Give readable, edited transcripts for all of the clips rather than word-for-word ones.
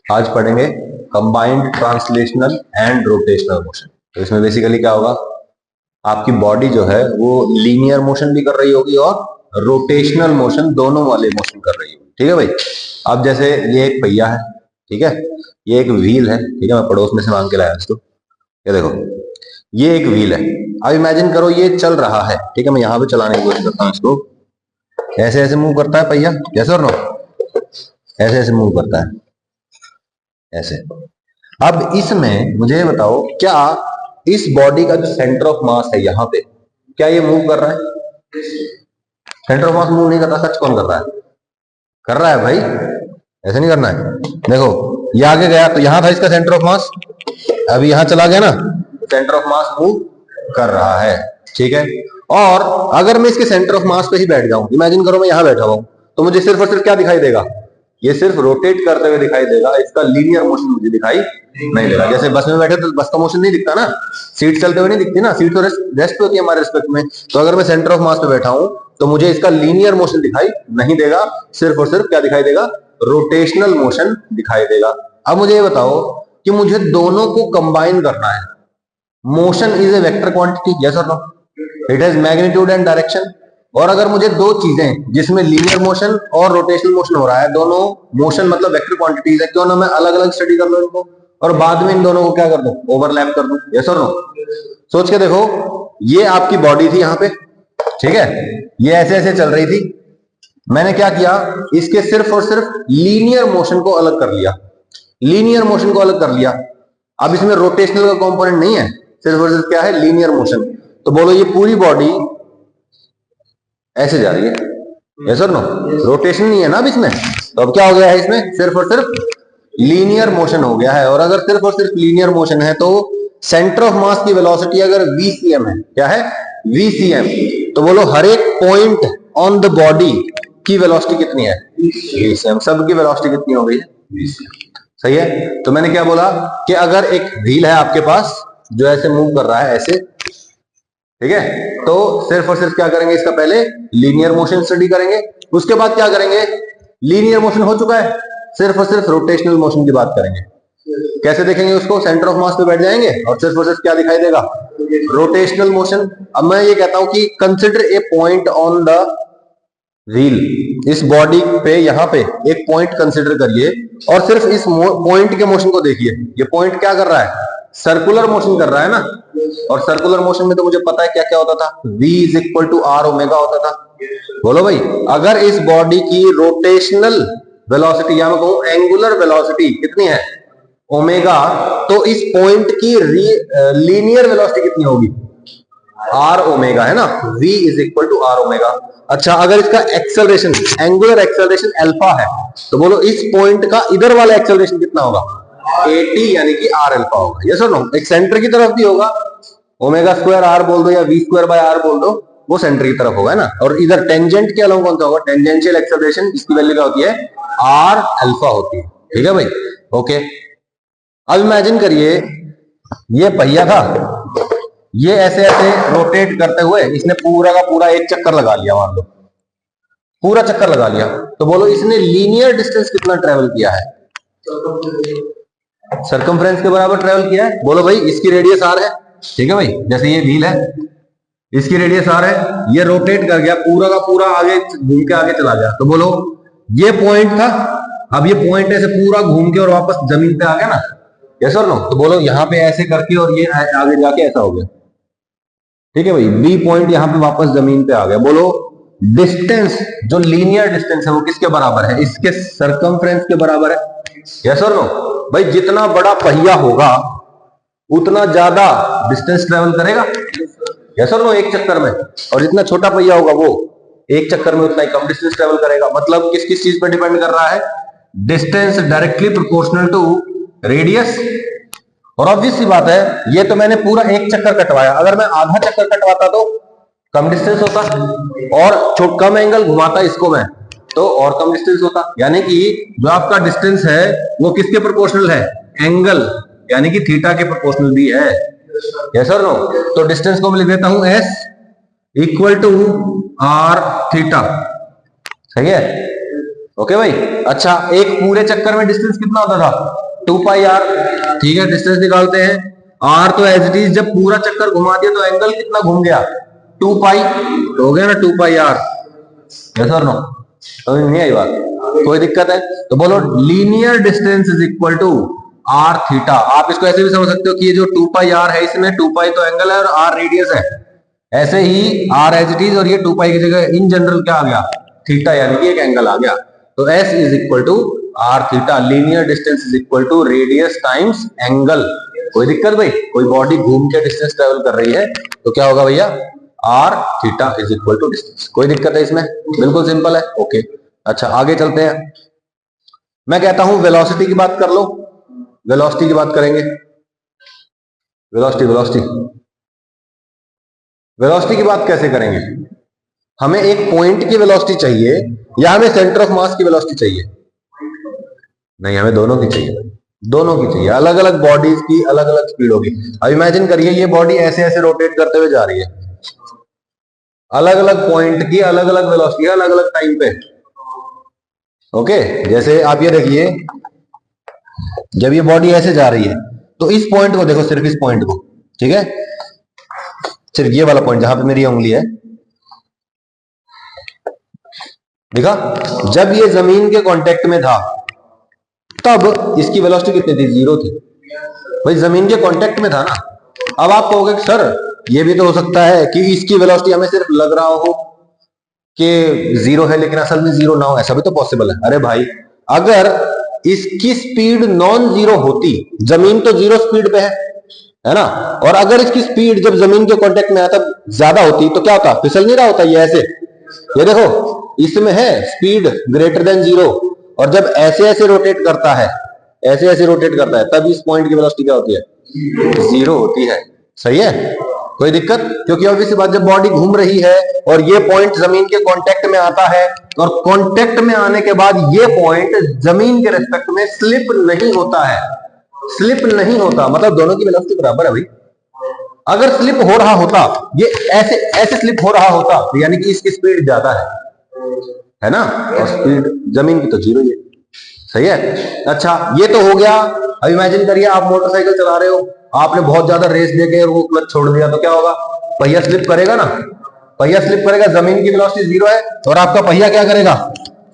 आज पढ़ेंगे combined translational and rotational motion. तो इसमें बेसिकली क्या होगा, आपकी बॉडी जो है वो लीनियर मोशन भी कर रही होगी और रोटेशनल मोशन, दोनों वाले मोशन कर रही होगी। ठीक है भाई। अब जैसे ये एक पहिया है, ठीक है, ये एक व्हील है, ठीक है, मैं पड़ोस में से मांग के लाया इसको। ये देखो, ये एक व्हील है। अब इमेजिन करो ये चल रहा है, ठीक है, मैं यहां पे चलाने की कोशिश करता हूँ इसको। ऐसे ऐसे मूव करता है पहिया, कैसे और नो, ऐसे ऐसे मूव करता है, ऐसे। अब इसमें मुझे बताओ, क्या इस बॉडी का जो सेंटर ऑफ मास है यहाँ पे, क्या ये मूव कर रहा है? सेंटर ऑफ मास मूव नहीं करता। सच कौन कर रहा है? कर रहा है भाई, ऐसे नहीं करना है। देखो, ये आगे गया तो यहां था इसका सेंटर ऑफ मास, अभी यहां चला गया ना, सेंटर ऑफ मास मूव कर रहा है। ठीक है। और अगर मैं इसके सेंटर ऑफ मास पे ही बैठ जाऊं, इमेजिन करो मैं यहां बैठा हुआ हूं, तो मुझे सिर्फ और सिर्फ क्या दिखाई देगा? ये सिर्फ रोटेट करते हुए दिखाई देगा, इसका लीनियर मोशन मुझे दिखाई नहीं देगा। जैसे बस में बैठे तो बस का मोशन नहीं दिखता ना, सीट चलते हुए नहीं दिखती ना, सीट तो रेस्ट पे होती है हमारे रिस्पेक्ट में। तो अगर मैं सेंटर ऑफ मास पे बैठा हूं तो मुझे इसका लीनियर मोशन दिखाई नहीं देगा, सिर्फ और सिर्फ क्या दिखाई देगा? रोटेशनल मोशन दिखाई देगा। अब मुझे ये बताओ कि मुझे दोनों को कंबाइन करना है। Motion is a vector quantity, yes और no? It has magnitude and direction. और अगर मुझे दो चीजें जिसमें लीनियर मोशन और रोटेशनल मोशन हो रहा है, दोनों मोशन मतलब वेक्टर क्वांटिटीज है, क्यों ना मैं अलग अलग स्टडी कर लूं इनको और बाद में इन दोनों को क्या कर दूं? ओवरलैप कर दूं, यस और नो? सोच के देखो, ये आपकी बॉडी थी यहाँ पे, ठीक है, ये ऐसे ऐसे चल रही थी। मैंने क्या किया, इसके सिर्फ और सिर्फ लीनियर मोशन को अलग कर लिया, लीनियर मोशन को अलग कर लिया। अब इसमें रोटेशनल का कंपोनेंट नहीं है, सिर्फ और सिर्फ क्या है? Linear motion. तो बोलो ये पूरी बॉडी ऐसे जा रही है, यस और नो? रोटेशन नहीं है ना अब इसमें, तो अब क्या हो गया है? इसमें सिर्फ और सिर्फ लीनियर मोशन हो गया है। और अगर सिर्फ और सिर्फ लीनियर मोशन है तो सेंटर ऑफ मास की वेलोसिटी अगर VCM है, क्या है? VCM। तो बोलो हर एक पॉइंट ऑन द बॉडी की वेलोसिटी कितनी है? VCM। सबकी वेलोसिटी कितनी हो गई है? VCM। सही है। तो मैंने क्या बोला कि अगर एक व्हील है आपके पास जो ऐसे मूव कर रहा है, ऐसे, ठीक है, तो सिर्फ और सिर्फ क्या करेंगे? इसका पहले लीनियर मोशन स्टडी करेंगे, उसके बाद क्या करेंगे? लीनियर मोशन हो चुका है, सिर्फ और सिर्फ रोटेशनल मोशन की बात करेंगे। कैसे देखेंगे उसको? सेंटर ऑफ मास पे बैठ जाएंगे और सिर्फ और सिर्फ क्या दिखाई देगा? Rotational motion. अब मैं ये कहता हूं कि consider a point on the wheel, इस बॉडी पे यहां पे एक पॉइंट कंसिडर करिए और सिर्फ इस पॉइंट के मोशन को देखिए। ये पॉइंट क्या कर रहा है? सर्कुलर मोशन कर रहा है ना। और सर्कुलर मोशन में तो मुझे पता है क्या क्या होता था, V is equal to R omega होता था। बोलो भाई, अगर इस बॉडी की रोटेशनल वेलोसिटी या मैं कहूं एंगुलर वेलोसिटी कितनी है? ओमेगा, तो इस पॉइंट की लीनियर वेलोसिटी कितनी होगी? R ओमेगा, है ना। V is equal to R omega. अच्छा, अगर इसका एक्सेलरेशन, एंगुलर एक्सेलरेशन अल्फा है, तो बोलो इस पॉइंट का इधर वाला एक्सेलरेशन कितना होगा? 80, यानी कि R अल्फा होगा, यस और नो? एक सेंटर की तरफ भी होगा, ओमेगा स्क्वायर R बोल दो या V स्क्वायर बाय R बोल दो, वो सेंटर की तरफ होगा, है ना। और इधर टेंजेंट के अलावा कौन सा होगा? टेंजेंशियल एक्सेलरेशन, इसकी वैल्यू क्या होती है? R अल्फा होती है। ठीक है भाई, ओके। अब इमेजिन करिए ये पहिया था, ये ऐसे ऐसे रोटेट करते हुए इसने पूरा का पूरा एक चक्कर लगा लिया, मान लो पूरा चक्कर लगा लिया। तो बोलो इसने लीनियर डिस्टेंस कितना ट्रेवल किया है? सरकमफ्रेंस के बराबर ट्रेवल किया है। बोलो भाई, इसकी रेडियस R है, ठीक है भाई, जैसे ये व्हील है, इसकी रेडियस R है, ये रोटेट कर गया पूरा का पूरा, आगे घूम के आगे चला गया। तो बोलो ये पॉइंट था, अब ये पॉइंट ऐसे पूरा घूम के और वापस जमीन पे आ गया ना, यस और नो? तो बोलो यहाँ पे ऐसे करके और ये आगे जाके ऐसा हो गया, ठीक है भाई। B पॉइंट यहाँ पे वापस जमीन पे आ गया। बोलो डिस्टेंस, जो लीनियर डिस्टेंस है वो किसके बराबर है? इसके सरकमफ्रेंस के बराबर है, यस और नो? भाई जितना बड़ा पहिया होगा उतना ज्यादा डिस्टेंस ट्रेवल करेगा, यस और नो, एक चक्कर में। और जितना छोटा पहिया होगा वो एक चक्कर में उतना ही कम डिस्टेंस ट्रेवल करेगा। मतलब किस किस चीज पर डिपेंड कर रहा है? Distance directly proportional to radius. और ऑब्वियस सी बात है, ये तो मैंने पूरा एक चक्कर कटवाया, अगर मैं आधा चक्कर कटवाता तो कम डिस्टेंस होता, और कम एंगल घुमाता इसको मैं तो और कम डिस्टेंस होता। यानी कि जो आपका डिस्टेंस है वो किसके प्रोपोर्शनल है? एंगल, यानी कि थीटा के प्रोपोर्शनल भी है, यस और नो? तो डिस्टेंस को मैं लिख देता हूं S equal to R theta, सही है। ओके भाई। अच्छा, एक पूरे चक्कर में डिस्टेंस कितना होता था? 2 पाई आर। ठीक है, डिस्टेंस निकालते हैं। आर तो एज इट इज, जब पूरा चक्कर घुमा दिया तो एंगल कितना घूम गया? 2 पाई, तो हो गया ना 2 पाई आर। यस और नो? तो नहीं आई बात? कोई दिक्कत है तो बोलो। Linear distance is equal to R theta. आप इसको ऐसे भी समझ सकते हो कि ये जो 2 पाई आर है, इसमें 2 पाई तो एंगल है और आर रेडियस है। ऐसे ही आर एज इट इज और ये 2 पाई की जगह इन जनरल क्या आ गया? थीटा, यानी कि एक एंगल आ गया। तो S is equal to R theta. Linear distance is equal to radius times angle. कोई दिक्कत भाई? कोई बॉडी घूम के डिस्टेंस ट्रेवल कर रही है तो क्या होगा भैया? R theta is equal to distance. कोई दिक्कत है इसमें? बिल्कुल सिंपल है। ओके, अच्छा आगे चलते हैं। मैं कहता हूं वेलोसिटी की बात कर लो। वेलोसिटी की बात करेंगे। वेलोसिटी वेलोसिटी वेलोसिटी की बात कैसे करेंगे? हमें एक पॉइंट की वेलोसिटी चाहिए या हमें सेंटर ऑफ मास की वेलोसिटी चाहिए? नहीं, हमें दोनों की चाहिए। दोनों की चाहिए। अलग अलग बॉडीज की अलग अलग स्पीड होगी। अब इमेजिन करिए ये बॉडी ऐसे ऐसे रोटेट करते हुए जा रही है, अलग अलग पॉइंट की अलग अलग वेलोसिटी, अलग अलग टाइम पे। ओके, जैसे आप ये देखिए, जब ये बॉडी ऐसे जा रही है तो इस पॉइंट को देखो, सिर्फ इस पॉइंट को, ठीक है, सिर्फ ये वाला पॉइंट जहां पे मेरी उंगली है, देखा? जब ये जमीन के कांटेक्ट में था तब इसकी वेलोसिटी कितनी थी? 0 थी। भाई जमीन के कांटेक्ट में था ना। अब आप कहोगे सर ये भी तो हो सकता है कि इसकी वेलोसिटी हमें सिर्फ लग रहा हो कि 0 है लेकिन असल में 0 ना हो, ऐसा भी तो पॉसिबल है। अरे भाई, अगर इसकी स्पीड नॉन जीरो होती, जमीन तो 0 स्पीड पे है ना, और अगर इसकी स्पीड जब जमीन के कांटेक्ट में आता ज्यादा होती तो क्या होता? फिसल नहीं रहा होता ये ऐसे? ये देखो, इसमें है स्पीड ग्रेटर देन 0, और जब ऐसे ऐसे रोटेट करता है, ऐसे ऐसे रोटेट करता है, तब इस पॉइंट की वेलोसिटी क्या होती है? 0 होती है। सही है? कोई दिक्कत? क्योंकि ऑब्वियस बात, जब बॉडी घूम रही है और ये पॉइंट जमीन के कांटेक्ट में आता है, और कांटेक्ट में आने के बाद ये पॉइंट जमीन के रिस्पेक्ट में स्लिप नहीं होता है। स्लिप नहीं होता मतलब दोनों की वेलोसिटी बराबर है भाई। अगर स्लिप हो रहा होता, ये ऐसे ऐसे स्लिप हो रहा होता, तो यानी कि इसकी स्पीड ज्यादा है ना, और स्पीड जमीन की तो 0 ही है। सही है? अच्छा, ये तो हो गया। अब इमेजिन करिए आप मोटरसाइकिल चला रहे हो, आपने बहुत ज्यादा रेस देके वो क्लच छोड़ दिया तो क्या होगा? पहिया स्लिप करेगा ना। पहिया स्लिप करेगा, जमीन की वेलोसिटी 0 है और आपका पहिया क्या करेगा?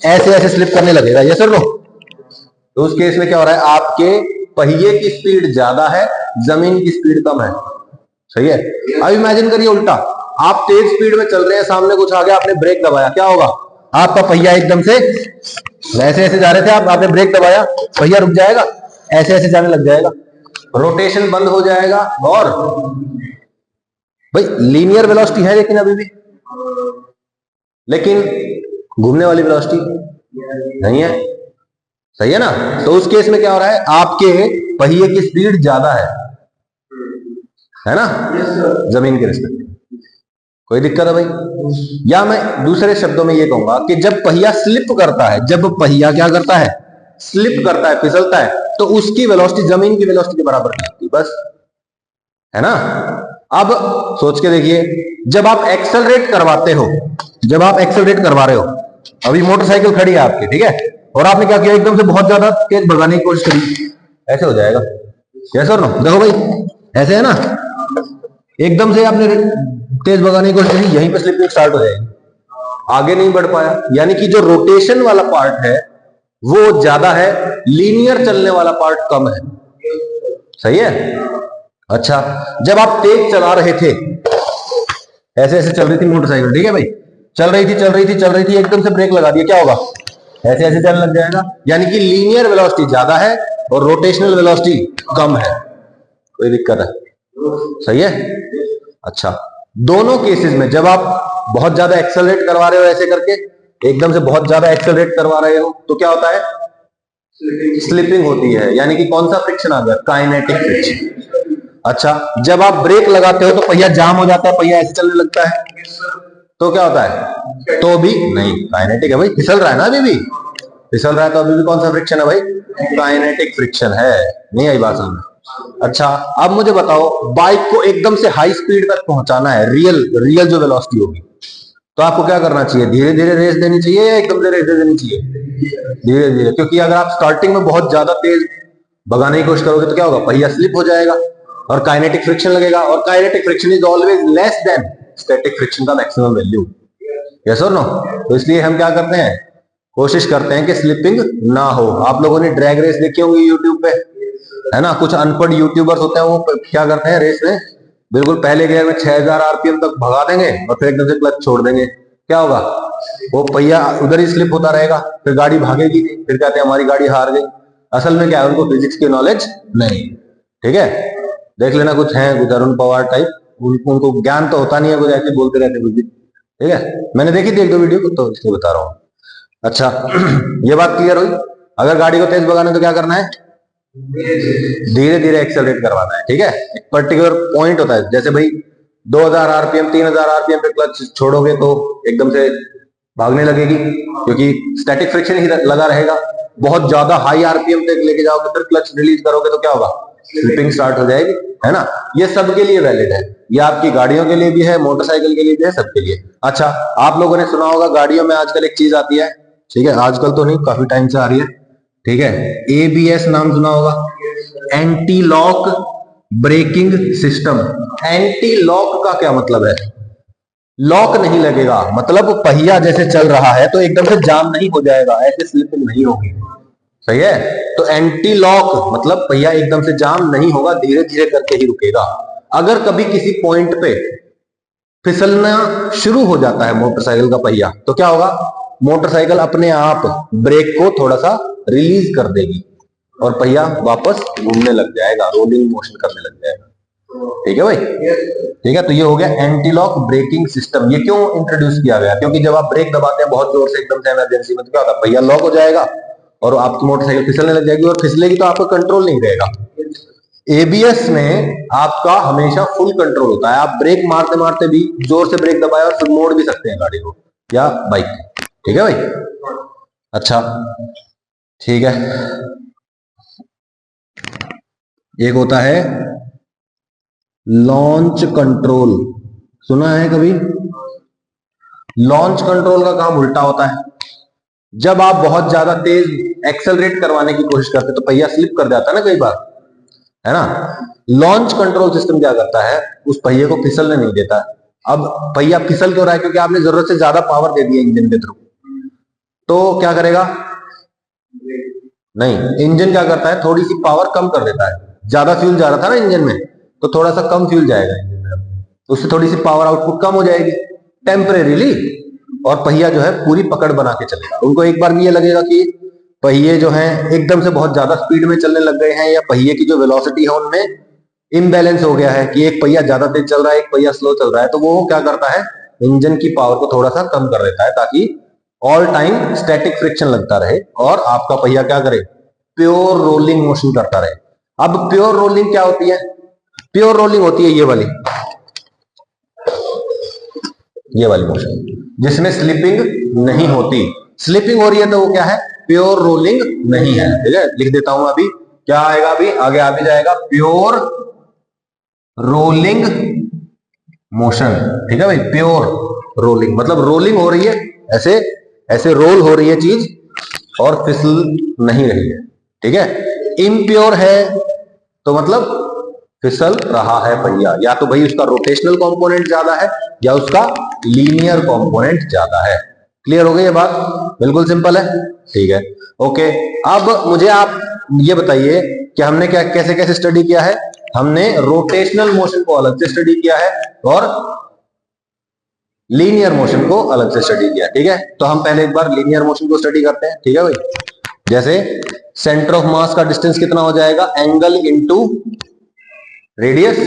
ऐसे ऐसे स्लिप करने लगेगा। ये सर लो, तो उस केस में क्या हो रहा है? आपके पहिए की स्पीड ज्यादा है, जमीन की स्पीड कम है। सही है? अब इमेजिन करिए उल्टा, आप तेज स्पीड में चल रहे हैं, सामने कुछ आ गया, आपने ब्रेक दबाया, क्या होगा? आपका पहिया एकदम से ऐसे ऐसे जा रहे थे आप, आपने ब्रेक दबाया, पहिया रुक जाएगा, ऐसे ऐसे जाने लग जाएगा, रोटेशन बंद हो जाएगा। और भाई लीनियर वेलोसिटी है लेकिन अभी भी, लेकिन घूमने वाली वेलोसिटी नहीं है। सही है ना? तो उस केस में क्या हो रहा है? आपके पहिए की स्पीड ज्यादा है ना, जमीन के रिस्पेक्ट। कोई दिक्कत है भाई? या मैं दूसरे शब्दों में ये कहूंगा कि जब पहिया स्लिप करता है, जब पहिया क्या करता है? स्लिप करता है, फिसलता है, तो उसकी वेलोसिटी जमीन की वेलोसिटी के बराबर नहीं होती, बस। है ना? अब सोच के देखिए, जब आप एक्सेलरेट करवाते हो, जब आप एक्सेलरेट करवा रहे हो, अभी मोटरसाइकिल खड़ी है आपकी, ठीक है, और आपने क्या किया? एकदम से बहुत ज्यादा तेज भगाने की कोशिश करी, ऐसे हो जाएगा। यस और नो? देखो भाई, ऐसे है ना, एकदम से आपने तेज भगाने की कोशिश करी, यहीं पे स्लिपिंग स्टार्ट हो जाएगी, आगे नहीं बढ़ पाया। यानी कि जो रोटेशन वाला पार्ट है वो ज्यादा है, लीनियर चलने वाला पार्ट कम है। सही है? अच्छा, जब आप तेज चला रहे थे, ऐसे ऐसे चल रही थी मोटरसाइकिल, ठीक है भाई, चल रही थी चल रही थी चल रही थी, एकदम से ब्रेक लगा दिया, क्या होगा? ऐसे ऐसे चलने लग जाएगा। यानी कि लीनियर वेलोसिटी ज्यादा है और रोटेशनल वेलोसिटी कम है। कोई दिक्कत है? सही है? अच्छा, दोनों केसेस में जब आप बहुत ज्यादा एक्सेलरेट करवा रहे हो, ऐसे करके एकदम से बहुत ज्यादा एक्सेलरेट करवा रहे हो, तो क्या होता है? स्लिपिंग होती है। यानी कि कौन सा फ्रिक्शन आ गया? Kinetic friction. अच्छा, जब आप ब्रेक लगाते हो तो पहिया जाम हो जाता है, पहिया ऐसे चलने लगता है, तो क्या होता है? तो भी नहीं, काइनेटिक है भाई, फिसल रहा है ना, अभी भी फिसल रहा है, तो अभी भी कौन सा फ्रिक्शन है भाई? काइनेटिक फ्रिक्शन है। नहीं आई बात समझ? अच्छा, अब मुझे बताओ, बाइक को एकदम से हाई स्पीड तक पहुंचाना है, रियल जो वेलोसिटी होगी, तो आपको क्या करना चाहिए, धीरे धीरे रेस देनी चाहिए या एकदम से रेस दे देनी चाहिए, धीरे धीरे, क्योंकि अगर आप स्टार्टिंग में बहुत ज्यादा तेज भगाने की कोशिश करोगे तो क्या होगा, पहिया स्लिप हो जाएगा और काइनेटिक फ्रिक्शन लगेगा, और kinetic friction is always less than static friction का मैक्सिमम वैल्यू, यस और नो। तो इसलिए हम क्या करते हैं, कोशिश करते हैं कि स्लिपिंग ना हो। आप लोगों ने ड्रैग रेस देखी होंगी यूट्यूब पे, है ना, कुछ अनपढ़ यूट्यूबर्स होते हैं, वो क्या करते हैं रेस में, बिल्कुल पहले गियर में 6000 आरपीएम तक भगा देंगे और फिर एकदम से क्लच छोड़ देंगे, क्या होगा, वो पहिया उधर ही स्लिप होता रहेगा, फिर गाड़ी भागेगी नहीं, फिर कहते हैं हमारी गाड़ी हार गई। असल में क्या है, उनको फिजिक्स की नॉलेज नहीं, ठीक है। देख लेना, कुछ है कुछ अरुण पवार टाइप, उनको ज्ञान तो होता नहीं है, कुछ ऐसे बोलते रहते कुछ भी, ठीक है। मैंने देखी थी एक दो वीडियो तो इसलिए बता रहा हूँ। अच्छा ये बात क्लियर हुई। अगर गाड़ी को तेज भगाना है तो क्या करना है, धीरे धीरे एक्सेलरेट करवाना है, ठीक है। एक पर्टिकुलर पॉइंट होता है, जैसे भाई 2000 आरपीएम 3000 आरपीएम पे क्लच छोड़ोगे तो एकदम से भागने लगेगी, क्योंकि स्टैटिक फ्रिक्शन ही लगा रहेगा। बहुत ज्यादा हाई आरपीएम तक लेके जाओगे, फिर क्लच रिलीज करोगे तो क्या होगा, स्लिपिंग स्टार्ट हो जाएगी, है ना। ये सबके लिए वैलिड है, ये आपकी गाड़ियों के लिए भी है, मोटरसाइकिल के लिए भी है, सबके लिए। अच्छा आप लोगों ने सुना होगा गाड़ियों में आजकल एक चीज आती है, ठीक है, आजकल तो नहीं, काफी टाइम से आ रही है, ठीक है, एबीएस नाम सुना होगा, anti lock braking system. Anti lock का क्या मतलब है, लॉक नहीं लगेगा, मतलब पहिया जैसे चल रहा है तो एकदम से जाम नहीं हो जाएगा, ऐसे स्लिपिंग नहीं होगी, सही है। तो एंटी लॉक मतलब पहिया एकदम से जाम नहीं होगा, धीरे धीरे करके ही रुकेगा। अगर कभी किसी पॉइंट पे फिसलना शुरू हो जाता है मोटरसाइकिल का पहिया तो क्या होगा, मोटरसाइकिल अपने आप ब्रेक को थोड़ा सा रिलीज कर देगी और पहिया वापस घूमने लग जाएगा, रोलिंग मोशन करने लग जाएगा, ठीक है भाई, ठीक है। तो ये हो गया एंटी लॉक ब्रेकिंग सिस्टम। ये क्यों इंट्रोड्यूस किया गया, क्योंकि जब आप ब्रेक दबाते हैं बहुत जोर से एकदम से इमरजेंसी में तो क्या होता है, पहिया लॉक हो जाएगा और आपकी मोटरसाइकिल फिसलने लग जाएगी, और फिसलेगी तो आपका कंट्रोल नहीं रहेगा। एबीएस में आपका हमेशा फुल कंट्रोल होता है, आप ब्रेक मारते मारते भी जोर से ब्रेक दबाए और फिर मोड़ भी सकते हैं गाड़ी को या बाइक, ठीक है भाई। अच्छा ठीक है, एक होता है लॉन्च कंट्रोल, सुना है कभी, लॉन्च कंट्रोल का काम उल्टा होता है। जब आप बहुत ज्यादा तेज एक्सेलरेट करवाने की कोशिश करते हैं तो पहिया स्लिप कर जाता है ना कई बार, है ना। लॉन्च कंट्रोल सिस्टम क्या करता है, उस पहिए को फिसलने नहीं देता। अब पहिया फिसल क्यों रहा है, क्योंकि आपने जरूरत से ज्यादा पावर दे दी है इंजन के थ्रू, तो क्या करेगा, नहीं, इंजन क्या करता है, थोड़ी सी पावर कम कर देता है। ज्यादा फ्यूल जा रहा था ना इंजन में, तो थोड़ा सा कम फ्यूल जाएगा इंजन में, तो उससे थोड़ी सी पावर आउटपुट कम हो जाएगी टेम्परेरीली, और पहिया जो है पूरी पकड़ बना के चलेगा। उनको एक बार भी ये लगेगा कि पहिए जो हैं एकदम से बहुत ज्यादा स्पीड में चलने लग गए हैं, या पहिए की जो वेलोसिटी है उनमें इम्बैलेंस हो गया है, कि एक पहिया ज्यादा तेज चल रहा है एक पहिया स्लो चल रहा है, तो वो क्या करता है, इंजन की पावर को थोड़ा सा कम कर देता है, ताकि ऑल टाइम स्टैटिक फ्रिक्शन लगता रहे और आपका पहिया क्या करे, प्योर रोलिंग मोशन करता रहे। अब प्योर रोलिंग क्या होती है, प्योर रोलिंग होती है ये वाली मोशन जिसमें स्लिपिंग नहीं होती। स्लिपिंग हो रही है तो वो क्या है, प्योर रोलिंग नहीं है, ठीक है। लिख देता हूं अभी, क्या आएगा, अभी आगे आ भी जाएगा, प्योर रोलिंग मोशन, ठीक है भाई। प्योर रोलिंग मतलब रोलिंग हो रही है, ऐसे ऐसे रोल हो रही है चीज और फिसल नहीं रही है, ठीक है। इम्प्योर है तो मतलब फिसल रहा है पहिया, या तो भाई उसका रोटेशनल कंपोनेंट ज्यादा है या उसका लीनियर कंपोनेंट ज्यादा है। क्लियर हो गई ये बात, बिल्कुल सिंपल है, ठीक है, ओके। अब मुझे आप ये बताइए कि हमने क्या कैसे कैसे स्टडी किया है। हमने रोटेशनल मोशन को अलग से स्टडी किया है और लीनियर मोशन को अलग से स्टडी किया, ठीक है। तो हम पहले एक बार लीनियर मोशन को स्टडी करते हैं, ठीक है भाई। जैसे सेंटर ऑफ मास का डिस्टेंस कितना हो जाएगा, एंगल इंटू रेडियस,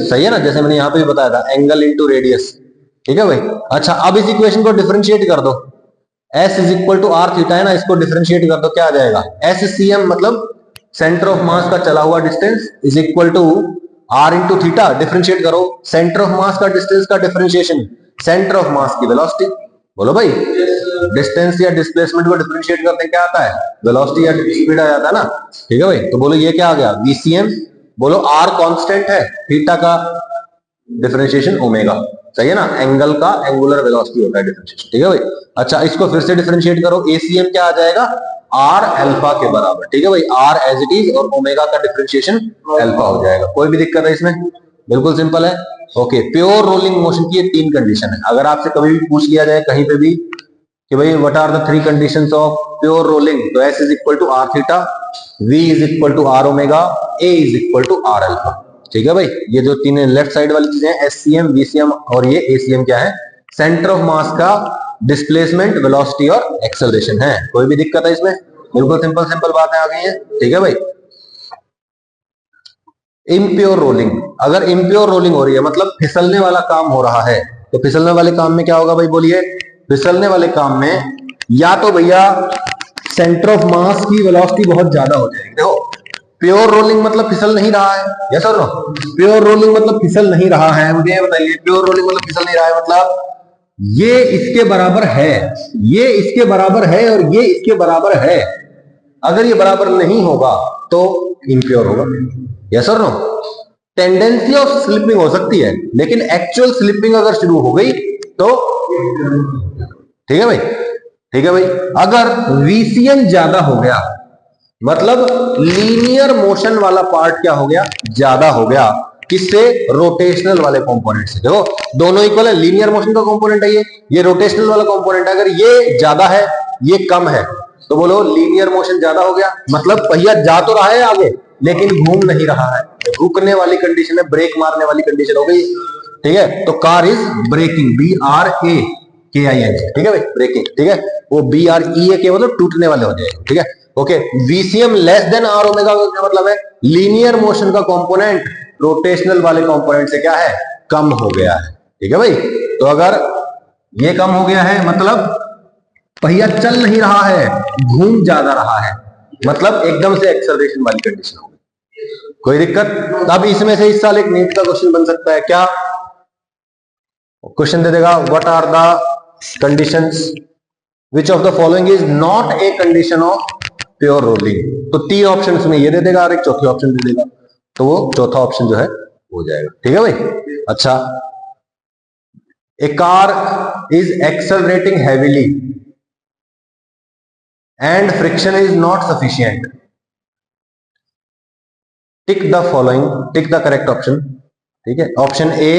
सही है ना, जैसे मैंने यहां पे भी बताया था, एंगल इंटू रेडियस, ठीक है भाई। अच्छा अब इस इक्वेशन को डिफरेंशिएट कर दो, S is equal to R theta है ना, इसको डिफरेंशिएट कर दो, क्या आ जाएगा, एस सी एम मतलब सेंटर ऑफ मास का चला हुआ distance is equal to R into theta. Differentiate करो, सेंटर ऑफ मास का डिस्टेंस का डिफरेंशिएशन सेंटर ऑफ मास की वेलोसिटी, बोलो भाई। डिस्टेंस या डिस्प्लेसमेंट को डिफरेंशिएट करते क्या आता है, वेलोसिटी या स्पीड आ जाता है ना, ठीक है भाई। तो बोलो ये क्या आ गया, VCM, बोलो आर कांस्टेंट है, थीटा का डिफरेंशिएशन ओमेगा, सही है ना, एंगल का एंगुलर वेलोसिटी होता है डिफरेंशिएशन, ठीक है भाई। अच्छा, इसको फिर से डिफरेंशिएट करो, एसीएम क्या आ जाएगा, आर अल्फा के बराबर, ठीक है भाई, आर एज इट इज और ओमेगा का डिफरेंशिएशन अल्फा हो जाएगा। कोई भी दिक्कत है इसमें, बिल्कुल सिंपल है। ओके, प्योर रोलिंग मोशन की ये 3 कंडीशन है। अगर आपसे कभी भी पूछ लिया जाए कहीं पे भी कि भाई what are the 3 conditions of pure rolling, तो S is equal to R theta, V is equal to are omega, A is equal to R alpha, ठीक है भाई। ये जो तीन लेफ्ट साइड वाली चीजें हैं, एससीएम, वीसीएम और ये एसीएम क्या है, सेंटर ऑफ मास का डिस्प्लेसमेंट, वेलोसिटी और एक्सेलरेशन है। कोई भी दिक्कत है इसमें, बिल्कुल सिंपल सिंपल बातें आ गई है, ठीक है भाई। इम्प्योर रोलिंग, अगर इम्प्योर रोलिंग हो रही है मतलब फिसलने वाला काम हो रहा है, तो फिसलने वाले काम में क्या होगा भाई, बोलिए। फिसलने वाले काम में या तो भैया सेंटर ऑफ मास की वेलोसिटी बहुत ज्यादा हो जाएगी। देखो, प्योर रोलिंग मतलब फिसल नहीं रहा है, यस और नो, प्योर रोलिंग मतलब फिसल नहीं रहा है, मुझे बताइए, प्योर रोलिंग मतलब फिसल नहीं रहा है मतलब ये इसके बराबर है, ये इसके बराबर है और ये इसके बराबर है। अगर ये बराबर नहीं होगा तो इम्प्योर होगा, यस और नो। टेंडेंसी ऑफ स्लिपिंग हो सकती है, लेकिन एक्चुअल स्लिपिंग अगर शुरू हो गई तो ठीक है भाई, ठीक है भाई। अगर वीसीएम ज्यादा हो गया मतलब लीनियर मोशन वाला पार्ट क्या हो गया, ज्यादा हो गया, किससे, रोटेशनल वाले कंपोनेंट से। देखो दोनों इक्वल है, लीनियर मोशन का कंपोनेंट है ये रोटेशनल वाला कंपोनेंट है। अगर ये ज्यादा है ये कम है तो बोलो लीनियर मोशन ज्यादा हो गया, मतलब पहिया जा तो रहा है आगे लेकिन घूम नहीं रहा है, रुकने वाली कंडीशन है, ब्रेक मारने वाली कंडीशन हो गई, ठीक है। तो car is braking, B R A K I N, ठीक है भाई, ब्रेकिंग, ठीक है। वो बी आर ई ए के मतलब टूटने वाले हो जाएंगे, ठीक है। Okay, VCM less than R omega का क्या मतलब है, लीनियर मोशन का कंपोनेंट रोटेशनल वाले कंपोनेंट से क्या है, कम हो गया है, ठीक है भाई। तो अगर ये कम हो गया है मतलब पहिया चल नहीं रहा है, घूम ज्यादा रहा है, मतलब एकदम से एक्सेलरेशन वाली कंडीशन हो गई। कोई दिक्कत। अब इसमें से इस साल एक नीट का क्वेश्चन बन सकता है, क्या क्वेश्चन दे देगा, what are the conditions which of the following is not a condition of pure rolling. तो 3 ऑप्शन में ये दे देगा और एक चौथी ऑप्शन दे देगा, तो वो चौथा ऑप्शन जो है हो जाएगा, ठीक है भाई। अच्छा, a car is accelerating heavily and friction is not sufficient, tick the following, tick the correct option, ठीक है। Option A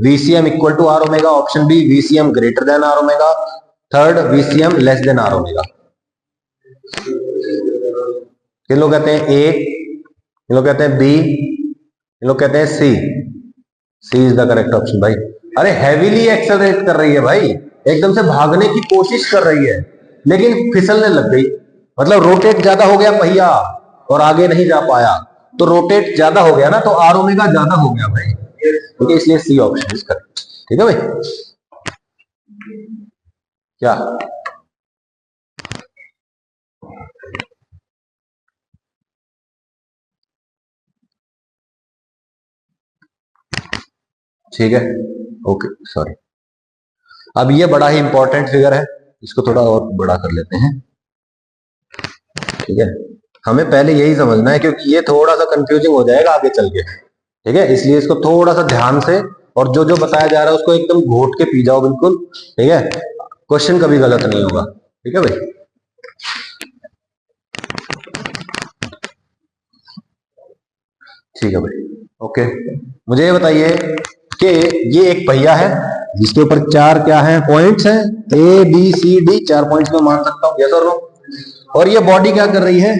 VCM equal to are omega, option B VCM greater than R omega, third VCM less than R omega. ये लोग कहते हैं ए, ये लोग कहते हैं बी, ये लोग कहते हैं सी। सी इज द करेक्ट ऑप्शन भाई। अरे हैवीली एक्सेलरेट कर रही है भाई, एकदम से भागने की कोशिश कर रही है लेकिन फिसलने लग गई, मतलब रोटेट ज्यादा हो गया पहिया और आगे नहीं जा पाया, तो रोटेट ज्यादा हो गया ना, तो आर ओमेगा ज्यादा हो गया भाई, ठीक है, इसलिए सी ऑप्शन इज करेक्ट, ठीक है भाई। क्या ठीक है, ओके, सॉरी। अब ये बड़ा ही इंपॉर्टेंट फिगर है, इसको थोड़ा और बड़ा कर लेते हैं, ठीक है। हमें पहले यही समझना है क्योंकि ये थोड़ा सा कंफ्यूजिंग हो जाएगा आगे चल के, ठीक है, इसलिए इसको थोड़ा सा ध्यान से और जो जो बताया जा रहा है उसको एकदम घोट के पी जाओ, बिल्कुल, ठीक है। क्वेश्चन कभी गलत नहीं होगा, ठीक है भाई। ठीक है भाई, ओके। मुझे ये बताइए कि ये एक पहिया है जिसके ऊपर 4 क्या है, पॉइंट्स हैं, A B C D, 4 points में मान सकता हूं, यस और नो। और ये बॉडी क्या कर रही है,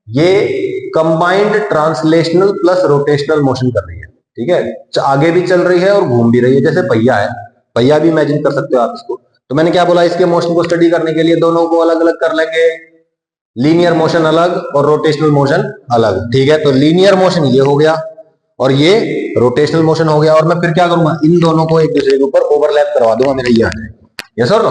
ये combined translational plus rotational motion कर रही है, ठीक है। आगे भी चल रही है और घूम भी रही है, जैसे पहिया है, पहिया भी इमेजिन कर सकते हो आप इसको। तो मैंने क्या बोला, इसके मोशन को स्टडी करने के लिए दोनों को अलग अलग कर लेंगे, लीनियर मोशन अलग और रोटेशनल मोशन अलग, ठीक है। तो लीनियर मोशन ये हो गया और ये रोटेशनल मोशन हो गया, और मैं फिर क्या करूंगा, इन दोनों को एक दूसरे के ऊपर ओवरलैप करवा दूंगा, मेरा ये आ जाएगा, यस और नो,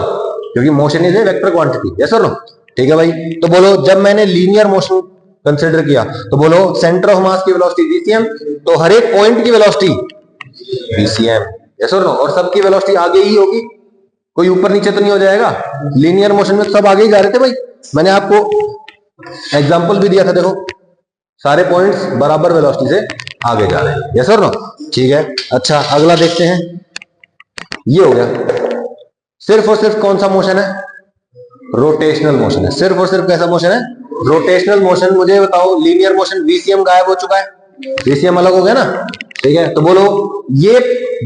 क्योंकि motion is a vector quantity, yes और नो, ठीक है भाई। तो बोलो, जब मैंने लीनियर मोशन कंसिडर किया तो बोलो सेंटर ऑफ मास की वेलोसिटी VCM, तो हर एक पॉइंट की वेलोसिटी VCM, यस और नो, और सबकी वेलोसिटी आगे ही होगी, कोई ऊपर नीचे तो नहीं हो जाएगा। लीनियर मोशन में सब आगे ही जा रहे थे भाई, मैंने आपको एग्जांपल भी दिया था, देखो सारे पॉइंट्स बराबर वेलोसिटी से आगे जा रहे हैं, यस और नो, ठीक है। अच्छा, अगला देखते हैं, ये हो गया। सिर्फ और सिर्फ कौन सा मोशन है? रोटेशनल मोशन है। सिर्फ और सिर्फ कैसा मोशन है? Rotational motion. मुझे बताओ, लीनियर मोशन वीसीएम गायब हो चुका है, वीसीएम अलग हो गया ना, ठीक है। तो बोलो ये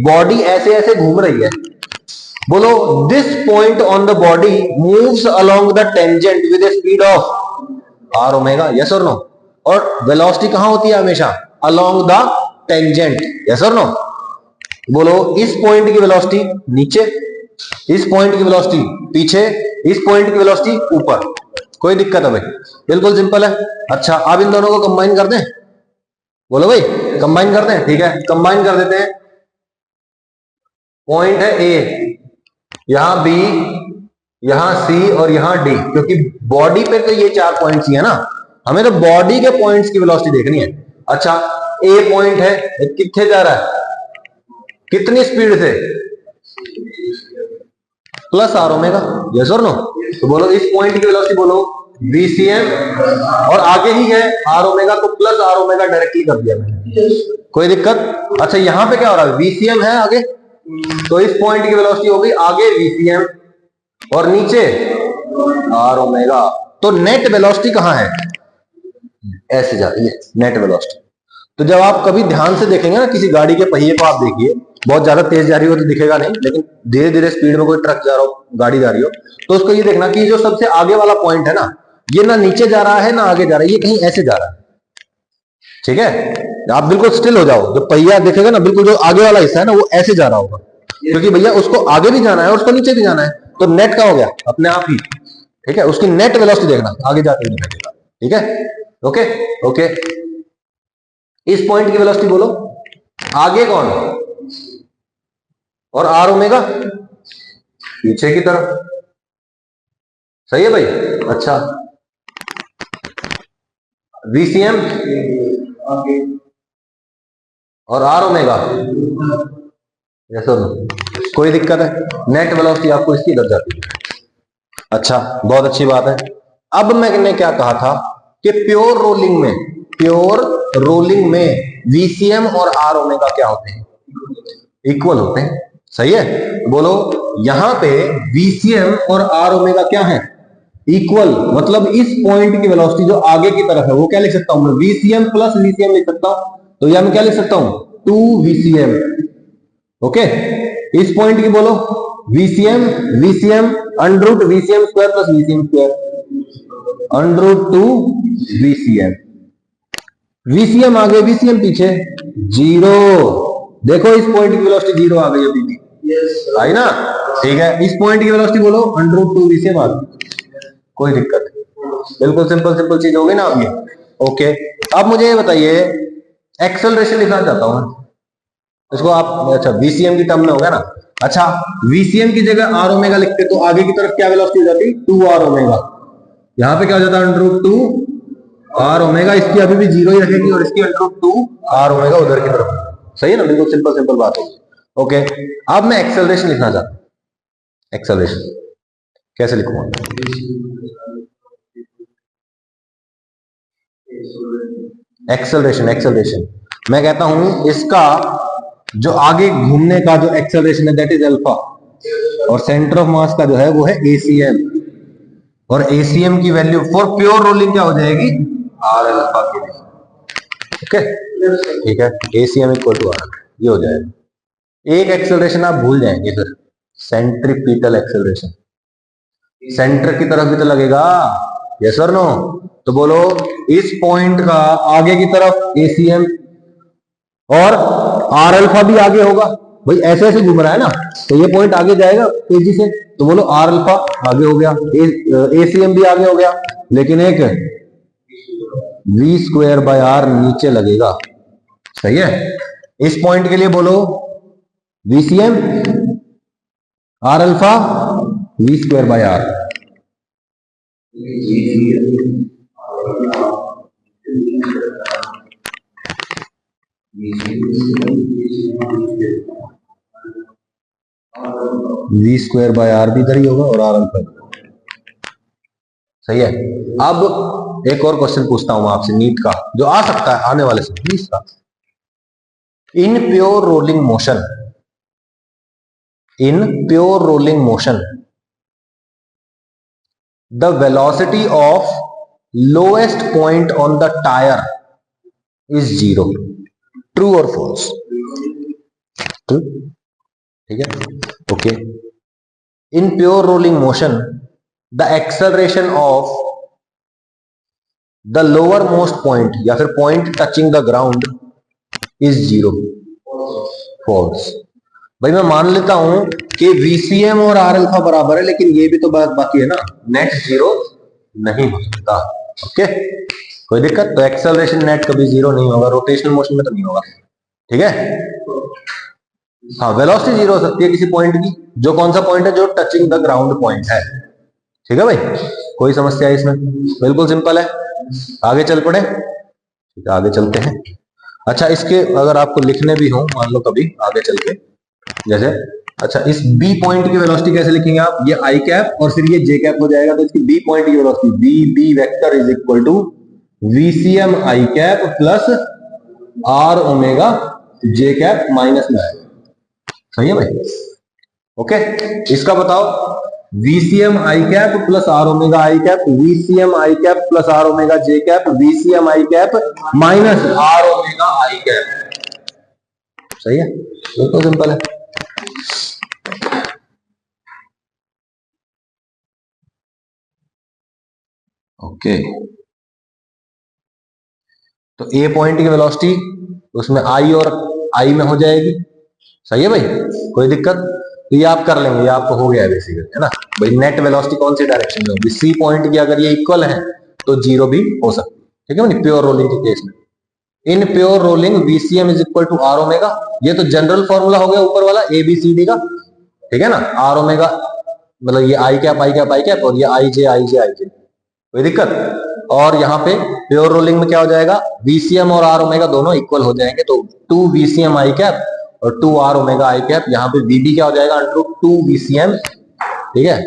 बॉडी ऐसे ऐसे घूम रही है, बोलो this point on the body moves along the tangent with a speed of R omega, yes और नो। और वेलोसिटी कहां होती है? हमेशा अलोंग द टेंजेंट, यस और नो। बोलो इस पॉइंट की वेलोसिटी नीचे, इस पॉइंट की वेलोसिटी पीछे, इस पॉइंट की वेलोसिटी ऊपर। कोई दिक्कत है भाई? बिल्कुल सिंपल है। अच्छा, अब इन दोनों को कंबाइन कर दें, बोलो भाई कंबाइन कर दें, ठीक है कंबाइन कर देते हैं। पॉइंट है ए, यहां बी, यहां सी और यहां डी, क्योंकि बॉडी पे तो ये 4 पॉइंट्स ही है ना, हमें तो बॉडी के पॉइंट्स की वेलोसिटी देखनी है। अच्छा, ए पॉइंट है, कितने जा रहा है, कितनी स्पीड से? प्लस आर ओमेगा, यस और नो। तो बोलो इस पॉइंट की वेलोसिटी बोलो वीसीएम, और आगे ही है आर ओमेगा, तो प्लस आर ओमेगा डायरेक्टली कर दिया मैंने, कोई दिक्कत? अच्छा, यहां पे क्या हो रहा है? वीसीएम है आगे, तो इस पॉइंट की वेलोसिटी होगी आगे वीसीएम और नीचे आर ओमेगा। तो नेट वेलोसिटी कहां है? ऐसे जा रही है नेट वेलोसिटी। तो जब आप कभी ध्यान से देखेंगे ना किसी गाड़ी के पहिए को, आप देखिए बहुत ज्यादा तेज जा रही हो तो दिखेगा नहीं, लेकिन धीरे धीरे स्पीड में कोई ट्रक जा रहा हो, गाड़ी जा रही हो, तो उसको ये देखना कि जो सबसे आगे वाला पॉइंट है ना, ये ना नीचे जा रहा है ना आगे जा रहा है, ये कहीं ऐसे जा रहा है, ठीक है। आप बिल्कुल स्टिल हो जाओ, जो पहिया देखेगा ना, बिल्कुल जो आगे वाला हिस्सा है ना वो ऐसे जा रहा होगा, क्योंकि भैया उसको आगे भी जाना है और उसको नीचे भी जाना है। तो नेट का हो गया अपने आप ही, ठीक है। उसकी नेट वेलोसिटी देखना आगे जाते हुए, ठीक है। ओके ओके, इस पॉइंट की वेलोसिटी बोलो आगे कौन, और आर ओमेगा पीछे की तरफ, सही है भाई। अच्छा, वीसीएम और आर ओमेगा, कोई दिक्कत है? नेट वेलोसिटी आपको इसकी इधर जाती है। अच्छा, बहुत अच्छी बात है। अब मैंने क्या कहा था कि प्योर रोलिंग में वीसीएम और आर ओमेगा क्या होते हैं? इक्वल होते हैं, सही है। बोलो यहां पे वीसीएम और आर ओमेगा क्या है? इक्वल। मतलब इस पॉइंट की वेलोसिटी जो आगे की तरफ है वो क्या लिख सकता हूं मैं? वीसीएम प्लस वीसीएम लिख सकता हूं। तो यह मैं क्या लिख सकता हूं? 2 VCM। ओके, इस पॉइंट की बोलो VCM under root VCM square plus VCM square under root 2 VCM। VCM आगे वीसीएम पीछे, 0। देखो इस पॉइंट की वेलोसिटी 0 आ गई अभी भी, आई ना, ठीक है। इस पॉइंट की वेलोसिटी बोलो अंडर रूट 2 VCM आ गई, कोई दिक्कत नहीं, बिल्कुल सिंपल चीज होगी ना अब ये। ओके, अब मुझे ये बताइए, एक्सेलरेशन लिखना चाहता हूं इसको आप। अच्छा, वीसीएम की टर्म में हो गया ना। अच्छा, वीसीएम की जगह आर ओमेगा लिखते तो आगे की तरफ क्या वेलोसिटी हो जाती? 2 आर ओमेगा। यहां पे क्या हो जाता है? Under root 2 R omega. इसकी अभी भी 0 ही रखेगी और इसकी अंडर रूट 2 आर ओमेगा उधर की तरफ, सही है ना। बिल्कुल सिंपल बात होगी। ओके, अब मैं एक्सेलरेशन लिखना चाहता हूं। एक्सेलरेशन कैसे लिखूंगा? एक्सेलरेशन मैं कहता हूं इसका जो आगे घूमने का जो एक्सेलरेशन है दैट इज अल्फा, और सेंटर ऑफ मास का जो है वो है एसीएम, और एसीएम की वैल्यू फॉर प्योर रोलिंग क्या हो जाएगी? आर अल्फा के लिए। ओके, ठीक है, एसीएम इक्वल टू आर, ये हो जाएगा। एक एक्सेलरेशन आप भूल जाएंगे फिर, सेंट्रीपिटल एक्सेलरेशन। सेंटर की तरफ भी तो लगेगा, यस और नो। तो बोलो इस पॉइंट का आगे की तरफ एसीएम और आर अल्फा भी आगे होगा, भाई ऐसे ऐसे घूम रहा है ना, तो ये पॉइंट आगे जाएगा तेजी से। तो बोलो आर अल्फा आगे हो गया, एसीएम भी आगे हो गया, लेकिन एक वी स्क्वायर बाय आर नीचे लगेगा, सही है। इस पॉइंट के लिए बोलो VCM R alpha V square by R. V square by R भी इधर ही होगा और आर अल्फा, सही है। अब एक और क्वेश्चन पूछता हूं आपसे नीट का, जो आ सकता है आने वाले समय 20 का। इन pure rolling motion in pure rolling motion the velocity of lowest point on the tire is 0. True और फॉल्स? ट्रू, ठीक है, okay. In pure rolling motion the acceleration of the lower most point या फिर point touching the ground is 0. False. भाई मैं मान लेता हूं कि VCM और R अल्फा बराबर है, लेकिन ये भी तो बात बाकी है ना, नेट 0 नहीं हो सकता. ओके, कोई दिक्कत? तो एक्सेलरेशन नेट कभी 0 नहीं होगा, रोटेशनल मोशन में तो नहीं होगा. ठीक है, हाँ, वेलोसिटी 0 हो सकती है किसी पॉइंट की, जो कौन सा पॉइंट है, जो टचिंग द ग्राउंड पॉइंट है. ठीक है भाई, कोई समस्या है इसमें? बिल्कुल सिंपल है. आगे चल पड़े. ठीक है, आगे चलते हैं. अच्छा, इसके अगर आपको लिखने भी हो, मान लो कभी आगे चल के, जैसे अच्छा, इस बी पॉइंट की वेलोसिटी कैसे लिखेंगे आप? ये आई कैप और फिर ये जे कैप हो जाएगा, तो इसकी बी पॉइंट की velocity B vector is equal to VCM I cap plus R omega J cap minus में आएगा. सही है भाई? ओके, इसका बताओ. VCM I cap plus R omega I cap, VCM I cap plus R omega J cap, VCM I cap minus R omega I cap. सही है, बिल्कुल सिंपल है. ओके, तो ए पॉइंट की वेलोसिटी उसमें आई और आई में हो जाएगी. सही है भाई, कोई दिक्कत? तो ये आप कर लेंगे, ये आपको हो गया है बेसिकली, है ना भाई. नेट वेलोसिटी कौन सी डायरेक्शन में होगी? सी पॉइंट की अगर ये इक्वल है तो 0 भी हो सकती है. ठीक है भाई, प्योर रोलिंग के केस में. In pure rolling VCM is equal to R omega. ये तो जनरल फॉर्मूला हो गया ऊपर वाला ABCD का. ठीक है ना, R ओमेगा मतलब ये आई कैप आई कैप आई कैप और ये आई जे आई जे आई जे. कोई दिक्कत? और यहाँ पे प्योर रोलिंग में क्या हो जाएगा? VCM और R ओमेगा दोनों इक्वल हो जाएंगे, तो 2 VCM आई कैप और 2 R ओमेगा आई कैप. यहाँ पे VB क्या हो जाएगा? Under 2 VCM. ठीक है,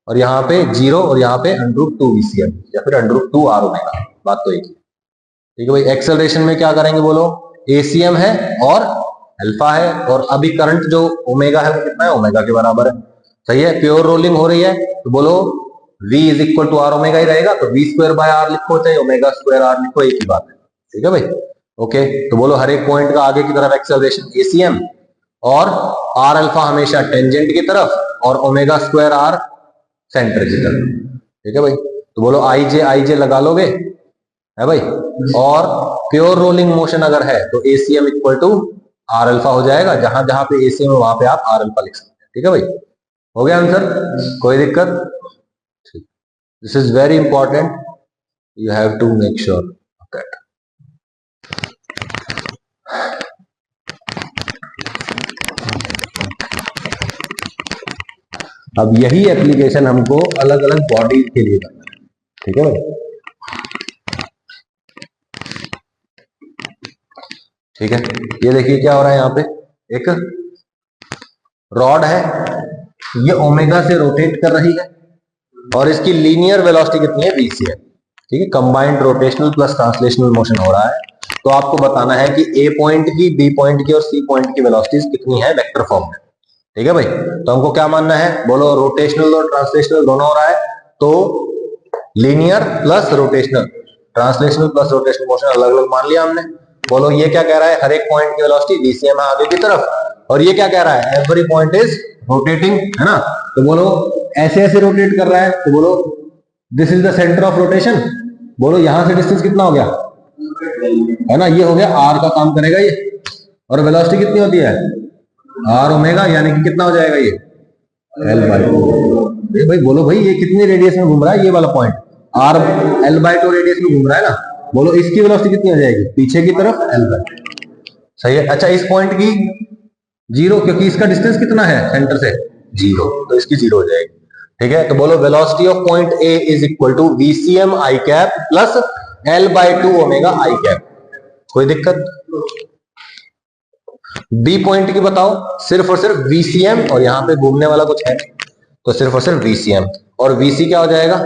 और यहाँ पे 0 और यहाँ पे अंडर 2 VCM या फिर अंडर 2 R ओमेगा. बात तो एक ही. ठीक है भाई, एक्सेलरेशन में क्या करेंगे बोलो? ACM है और अल्फा है, और अभी करंट जो ओमेगा है वो कितना है? ओमेगा के बराबर है. सही है, प्योर रोलिंग हो रही है, तो बोलो V is equal to R omega ही रहेगा, तो V स्क्वायर बाय R लिखो चाहे ओमेगा स्क्वायर R लिखो, एक ही बात है. ठीक है भाई, ओके. तो बोलो हर एक पॉइंट का आगे की तरफ एक्सेलरेशन ACM और R अल्फा हमेशा टेंजेंट की तरफ और ओमेगा स्क्वायर R सेंटर की तरफ. ठीक है भाई, तो बोलो आई जे लगा लोगे, है भाई. और प्योर रोलिंग मोशन अगर है तो ACM equal to R alpha हो जाएगा. जहां जहां पे ACM है वहां पे आप R अल्फा लिख सकते हैं. ठीक है भाई, हो गया आंसर? कोई दिक्कत? This is very important. You have to make sure of that. अब यही एप्लीकेशन हमको अलग अलग बॉडीज के लिए करना है. ठीक है भाई, ठीक है. ये देखिए क्या हो रहा है यहाँ पे. एक रॉड है, ये ओमेगा से रोटेट कर रही है और इसकी लीनियर वेलोसिटी कितनी है? VCM. ठीक है, combined rotational plus translational motion हो रहा है. तो आपको बताना है कि A पॉइंट की, B पॉइंट की और C पॉइंट की वेलोसिटीज कितनी है वेक्टर फॉर्म में. ठीक है भाई, तो हमको क्या मानना है? बोलो रोटेशनल और ट्रांसलेशनल दोनों हो रहा है, तो linear plus rotational, translational plus rotational motion अलग अलग मान लिया हमने. बोलो ये क्या कह रहा है? हर एक पॉइंट की वेलोसिटी VCM है आगे की तरफ, और ये क्या कह रहा है? एवरी पॉइंट इज रोटेटिंग, है ना. तो बोलो ऐसे ऐसे रोटेट कर रहा है, तो बोलो this is the centre of rotation. बोलो यहां से डिस्टेंस कितना हो गया? है ना, ये हो गया R का काम करेगा ये. और वेलोसिटी कितनी होती है? R ओमेगा, यानी कि कितना हो जाएगा? ये L/2. भाई बोलो भाई, ये कितनी रेडियस में घूम रहा है? ये वाला पॉइंट R L/2 रेडियस में घूम रहा है ना. बोलो इसकी वेलोसिटी कितनी हो जाएगी? पीछे की तरफ L/2. सही है. अच्छा, इस पॉइंट की 0, क्योंकि इसका डिस्टेंस कितना है सेंटर से? 0, तो इसकी 0 हो जाएगी. ठीक है, तो बोलो velocity of point A is equal to VCM I cap plus L/2 omega I cap. कोई दिक्कत? B पॉइंट की बताओ. सिर्फ और सिर्फ VCM, और यहां पे घूमने वाला कुछ है तो सिर्फ और सिर्फ VCM, और VC क्या हो जाएगा?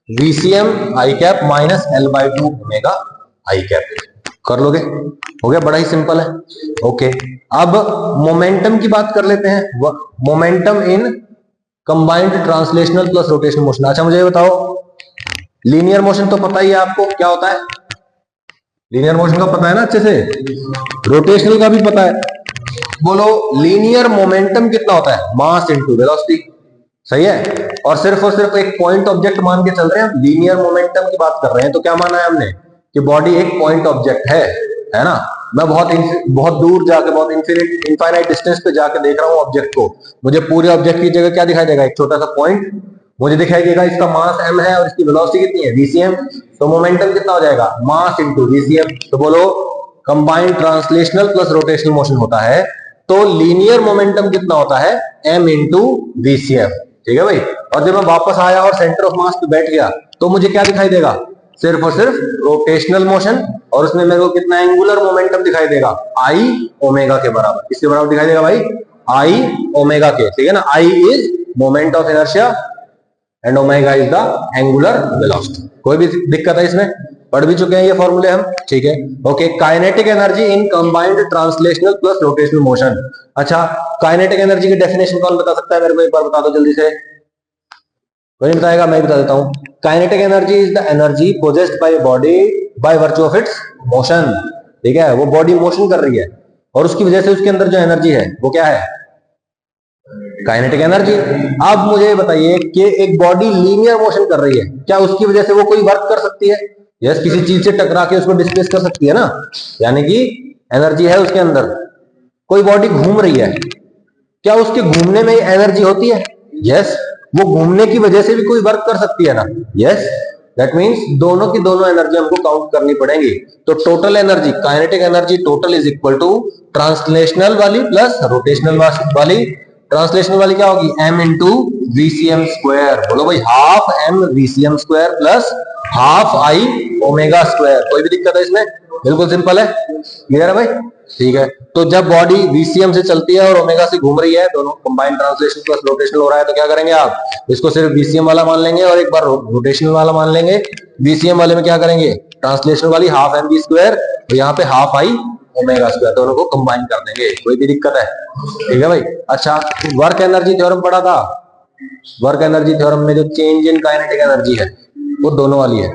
VCM I cap minus L/2 omega I cap. कर लोगे? हो गया, बड़ा ही सिंपल है। ओके, अब मोमेंटम की बात कर लेते हैं। Momentum in combined translational plus rotational motion. अच्छा मुझे ये बताओ, लीनियर मोशन तो पता ही है आपको क्या होता है, लीनियर मोशन का पता है ना अच्छे से, रोटेशनल का भी पता है। बोलो लीनियर मोमेंटम कितना होता है, मास इनटू वेलोसिटी, सही है। और सिर्फ एक पॉइंट ऑब्जेक्ट मान के चल रहे हैं, लीनियर मोमेंटम की बात कर रहे हैं, तो क्या माना है हमने कि बॉडी एक पॉइंट ऑब्जेक्ट है ना। मैं बहुत दूर जाके, बहुत इनफाइनाइट डिस्टेंस पे जाके देख रहा हूं ऑब्जेक्ट को, मुझे पूरे ऑब्जेक्ट की जगह क्या दिखाई देगा, एक छोटा सा पॉइंट मुझे दिखाई देगा, इसका मास m है और इसकी वेलोसिटी कितनी है, vcm। तो मोमेंटम कितना हो जाएगा, मास इंटू vcm। तो बोलो combined translational plus rotational motion होता है, तो लीनियर मोमेंटम कितना होता है, m इंटू vcm। ठीक है भाई। और जब मैं वापस आया और सेंटर ऑफ मास पे बैठ गया तो मुझे क्या दिखाई देगा, सिर्फ और सिर्फ रोटेशनल मोशन, और उसमें मेरे को कितना एंगुलर मोमेंटम दिखाई देगा, आई ओमेगा के बराबर। किसके बराबर दिखाई देगा भाई, आई ओमेगा के, ठीक है ना। I is moment of inertia and omega is the angular velocity. कोई भी दिक्कत है इसमें, पढ़ भी चुके हैं ये फॉर्मूले हम, ठीक है। Okay, kinetic energy in combined translational plus rotational motion. अच्छा, काइनेटिक एनर्जी की डेफिनेशन कौन बता सकता है, मेरे को एक बार बता दो जल्दी से। कोई नहीं बताएगा, मैं बता देता हूं। Kinetic energy is the energy possessed by body by virtue of its motion. ठीक है, वो बॉडी मोशन कर रही है और उसकी वजह से उसके अंदर जो एनर्जी है वो क्या है, काइनेटिक एनर्जी। अब मुझे बताइए कि एक बॉडी लीनियर मोशन कर रही है, क्या उसकी वजह से वो कोई वर्क कर सकती है, यस, किसी चीज से टकरा के उसको डिस्प्लेस कर सकती है ना, यानी कि एनर्जी है उसके अंदर। कोई बॉडी घूम रही है, क्या उसके घूमने में एनर्जी होती है, यस, वो घूमने की वजह से भी कोई वर्क कर सकती है ना, यस। दैट मींस दोनों की दोनों एनर्जी हमको काउंट करनी पड़ेगी। तो total energy, kinetic energy total is equal to translational वाली प्लस रोटेशनल वाली। ट्रांसलेशनल वाली क्या होगी, m इंटू वीसीएम स्क्वायर। बोलो भाई, half m VCM square plus half I omega square. कोई भी दिक्कत है इसमें, बिल्कुल सिंपल है, क्लियर है भाई, ठीक है। तो जब बॉडी वीसीएम से चलती है और ओमेगा से घूम रही है, दोनों कंबाइंड ट्रांसलेशन प्लस रोटेशनल हो रहा है, तो क्या करेंगे आप, इसको सिर्फ वीसीएम वाला मान लेंगे और एक बार रोटेशनल वाला मान लेंगे। वीसीएम वाले में क्या करेंगे, ट्रांसलेशन वाली हाफ एम वी स्क्वायर और यहाँ पे हाफ आई ओमेगा स्क्वायर, दोनों को कंबाइन कर देंगे। कोई भी दिक्कत है, ठीक है भाई। अच्छा, वर्क एनर्जी थ्योरम पढ़ा था, वर्क एनर्जी थ्योरम में जो चेंज इन काइनेटिक एनर्जी है वो दोनों वाली है,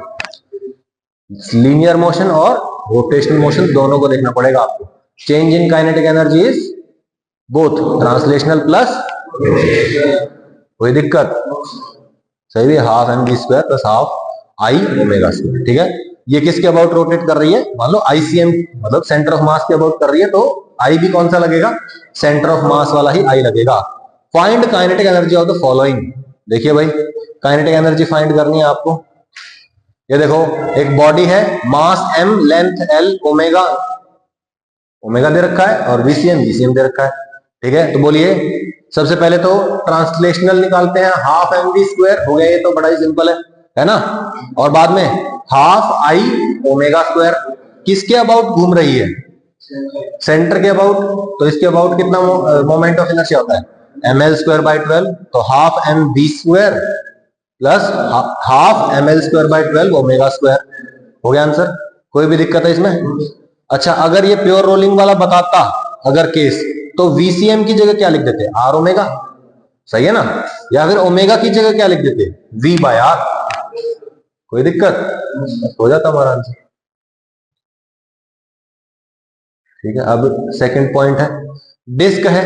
लीनियर मोशन और रोटेशनल मोशन दोनों को देखना पड़ेगा आपको। Change in kinetic energy is both translational plus, कोई दिक्कत, सही है, half M we square plus half I omega square, ठीक है। ये किसके अबाउट रोटेट कर रही है, मान लो आईसीएम मतलब सेंटर ऑफ मास के अबाउट कर रही है, तो आई भी कौन सा लगेगा, सेंटर ऑफ मास वाला ही आई लगेगा। Find kinetic energy of the following. देखिए भाई, काइनेटिक एनर्जी फाइंड करनी है आपको। ये देखो, एक बॉडी है, mass m, length l, omega omega दे रखा है और वीसीएम वीसीएम दे रखा है, ठीक है। तो बोलिए, सबसे पहले तो ट्रांसलेशनल निकालते हैं, हाफ एम वी स्क्वायर हो गया, ये तो बड़ा ही सिंपल है ना। और बाद में हाफ आई ओमेगा स्क्वायर, किसके अबाउट घूम रही है, सेंटर के अबाउट, तो इसके अबाउट कितना मोमेंट ऑफ इनर्शिया होता है, एम एल स्क्वायर बाई 12, तो half M we square plus half M L square by 12 omega square, हो गया आंसर। कोई भी दिक्कत है इसमें। अच्छा, अगर ये प्योर रोलिंग वाला बताता अगर केस, तो वीसीएम की जगह क्या लिख देते, आर ओमेगा, सही है ना, या फिर ओमेगा की जगह क्या लिख देते, वी बाय आर, कोई दिक्कत, हो जाता हमारा आंसर, ठीक है। अब सेकंड पॉइंट है, डिस्क है,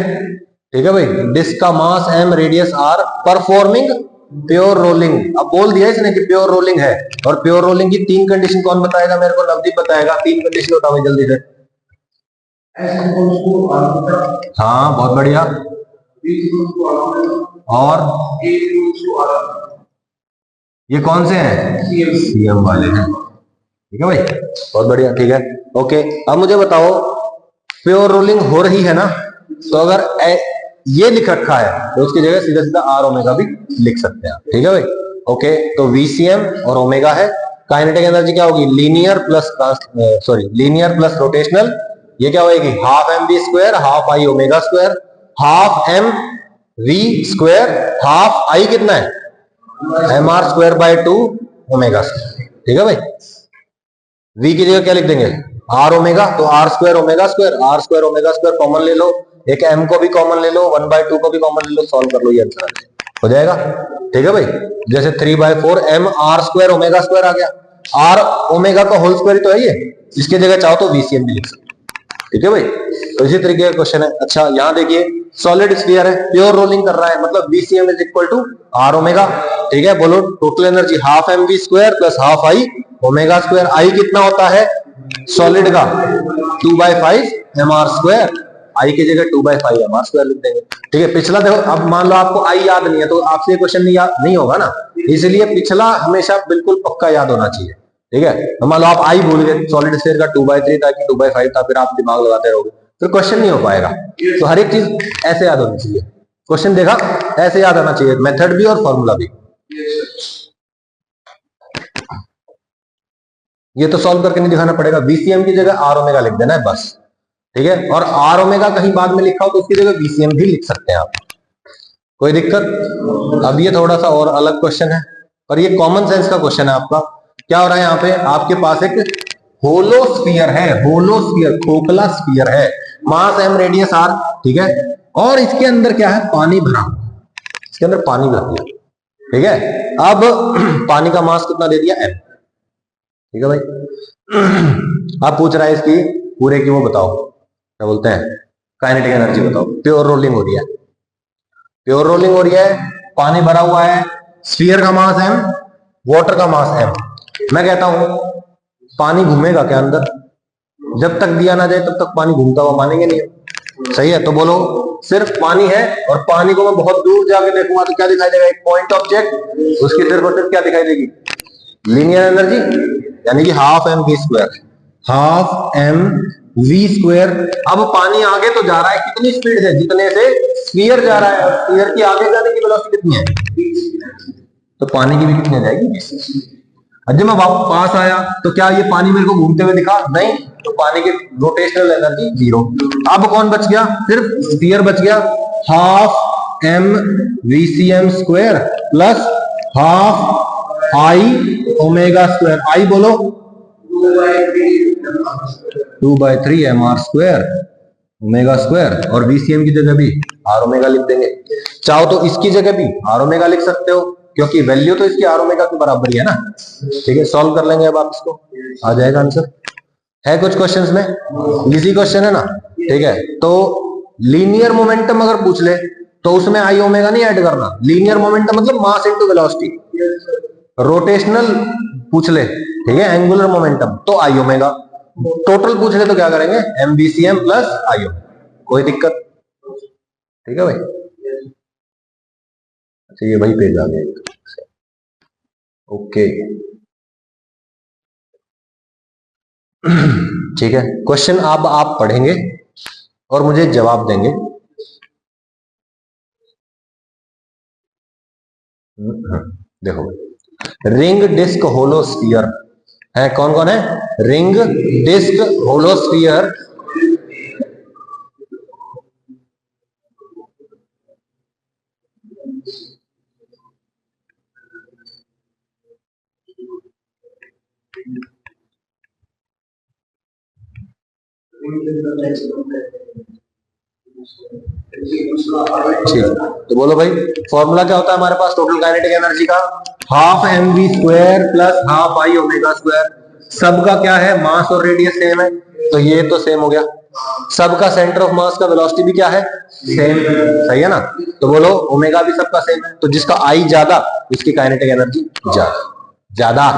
ठीक है भाई, डिस्क का मास m, radius r, performing pure rolling. अब बोल दिया इसने कि प्योर रोलिंग है, और प्योर रोलिंग की तीन कंडीशन कौन बताएगा, मेरे को नवदीप बताएगा। तीन कंडीशन बताओ भाई जल्दी से। हाँ बहुत बढ़िया, और ये कौन से हैं, सीएम वाले हैं, ठीक है भाई, बहुत बढ़िया, ठीक है। ओके, अब मुझे बताओ, प्योर रोलिंग हो रही है ना, तो अगर ये लिख रखा है तो उसकी जगह सीधा सीधा आर ओमेगा भी लिख सकते हैं, ठीक है भाई। ओके, तो वीसीएम और ओमेगा है। काइनेटिक एनर्जी क्या होगी, लीनियर प्लस रोटेशनल, ये क्या होगी, half M we square half I omega square, half M we square half I कितना है, M are square by 2 omega square, ठीक है भाई। वी की जगह क्या लिख देंगे, आर ओमेगा, तो R square omega square common ले लो, एक एम को भी कॉमन ले लो, 1/2 को भी कॉमन ले लो, सॉल्व कर लो, ये आंसर हो जाएगा। ठीक है भाई, जैसे 3/4 m are square omega square आ गया, आर ओमेगा का होल स्क्वायर तो है ये, इसके जगह चाहो तो वीसीएम भी लिख सकते। ठीक है भाई, तो इसी तरीके का क्वेश्चन है। अच्छा यहाँ देखिए, सॉलिड स्फीयर है, प्योर रोलिंग कर रहा है, मतलब VCM is equal to are omega. ठीक है, बोलो total energy half M we square plus half I omega square. I कितना होता है सॉलिड का 2/5 mr स्क्वायर, आई की जगह 2/5 mr स्क्वायर लिख देंगे। ठीक है, पिछला देखो, अब मान लो आपको आई याद नहीं है तो आपसे क्वेश्चन नहीं होगा ना, इसलिए पिछला हमेशा बिल्कुल पक्का याद होना चाहिए। ठीक है, तो मान लो आप आई भूल गए, सॉलिड स्फीयर का 2/3 था कि 2/5 था, फिर आप दिमाग लगाते रहोगे, फिर क्वेश्चन नहीं हो पाएगा। तो हर एक चीज ऐसे याद होनी चाहिए, क्वेश्चन देखा ऐसे याद आना चाहिए, मेथड भी और फॉर्मूला भी। ये तो सॉल्व करके नहीं दिखाना पड़ेगा, VCM की जगह आर ओमेगा लिख देना है बस। ठीक है, और आर ओमेगा कहीं बाद में लिखा हो तो उसकी जगह VCM भी लिख सकते हैं आप, कोई दिक्कत। अब ये थोड़ा सा और अलग क्वेश्चन है, और ये कॉमन सेंस का क्वेश्चन है आपका। क्या हो रहा है यहाँ पे, आपके पास एक होलो स्फीयर है, होलो स्फीयर, खोखला स्फीयर है, मास एम रेडियस आर। ठीक है, और इसके अंदर क्या है, पानी भरा, इसके अंदर पानी भर दिया। ठीक है, अब पानी का मास कितना दे दिया, एम। ठीक है भाई, आप पूछ रहा है इसकी पूरे की वो बताओ, क्या बोलते हैं, काइनेटिक एनर्जी बताओ। प्योर रोलिंग हो रही है, प्योर रोलिंग हो रही है, पानी भरा हुआ है, स्फीयर का मास एम, वाटर का मास एम। मैं कहता हूं पानी घूमेगा क्या अंदर, जब तक दिया ना जाए तब तक पानी घूमता हुआ मानेंगे नहीं। सही है, तो बोलो सिर्फ पानी है, और पानी को मैं बहुत दूर जाके देखूंगा तो क्या दिखाई देगा, एक पॉइंट ऑब्जेक्ट, उसकी सिर्फ और सिर्फ क्या दिखाई देगी, लीनियर एनर्जी, यानी कि half M we square, half M we square. अब पानी आगे तो जा रहा है, कितनी स्पीड से, जितने से स्फीयर जा रहा है, स्फीयर की आगे जाने की वेलोसिटी कितनी है, तो पानी की भी कितनी आ जाएगी। जब मैं पास आया तो क्या ये पानी मेरे को घूमते हुए दिखा, नहीं, तो पानी की रोटेशनल एनर्जी 0। अब कौन बच गया, सिर्फ स्फीयर बच गया, half m VCM square plus half I omega square. I बोलो 2/3 mr स्क्वायर ओमेगा स्क्वायर, और VCM की जगह भी आर ओमेगा लिख देंगे। चाहो तो इसकी जगह भी आर ओमेगा लिख सकते हो, क्योंकि वैल्यू तो इसकी आर ओमेगा के बराबर ही है ना। ठीक है, सॉल्व कर लेंगे अब आप इसको, आ जाएगा आंसर। है कुछ क्वेश्चंस में, इजी क्वेश्चन है ना। ठीक है, तो लीनियर मोमेंटम अगर पूछ ले तो उसमें आई ओमेगा नहीं ऐड करना, लीनियर मोमेंटम मतलब मास इनटू वेलोसिटी। रोटेशनल पूछ ले, ठीक है, एंगुलर मोमेंटम तो आई ओमेगा। टोटल पूछ ले तो क्या करेंगे, MVCM प्लस आई ओमेगा, कोई दिक्कत। ठीक है भाई, अच्छा ये वही पेज आ गया, ओके। ठीक है, क्वेश्चन अब आप पढ़ेंगे और मुझे जवाब देंगे। देखो, रिंग डिस्क होलोस्फीयर है, कौन कौन है, रिंग डिस्क होलोस्फीयर, ठीक। तो बोलो भाई, फॉर्मूला क्या होता है हमारे पास टोटल काइनेटिक एनर्जी का, half M we square plus half I omega square. सबका क्या है, मास और रेडियस सेम है, तो ये तो सेम हो गया। सबका सेंटर ऑफ मास का वेलोसिटी भी क्या है, सेम। सही है ना, तो बोलो ओमेगा भी सबका सेम है, तो जिसका आई ज्यादा उसकी काइनेटिक एनर्जी ज्यादा।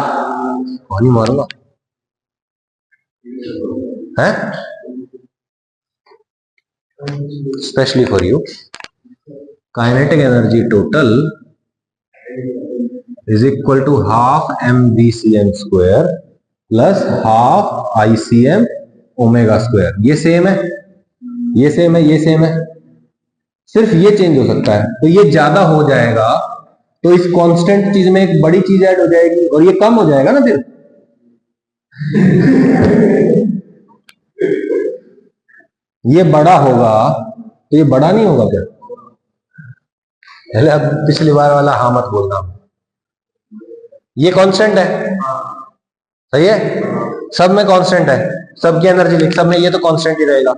कौन ही मारूंगा है, specially for you, kinetic energy total is equal to half MVCM square plus half ICM omega square. ये सेम है, ये सेम है, ये सेम है, सिर्फ ये चेंज हो सकता है, तो ये ज्यादा हो जाएगा, तो इस कांस्टेंट चीज में एक बड़ी चीज ऐड हो जाएगी, और ये कम हो जाएगा ना फिर। ये बड़ा होगा तो ये बड़ा नहीं होगा क्या, पहले अब पिछली बार वाला हाँ मत बोलना। ये कांस्टेंट है, सही है, सब में कांस्टेंट है, सबकी एनर्जी लिख, सब में ये तो कांस्टेंट ही रहेगा।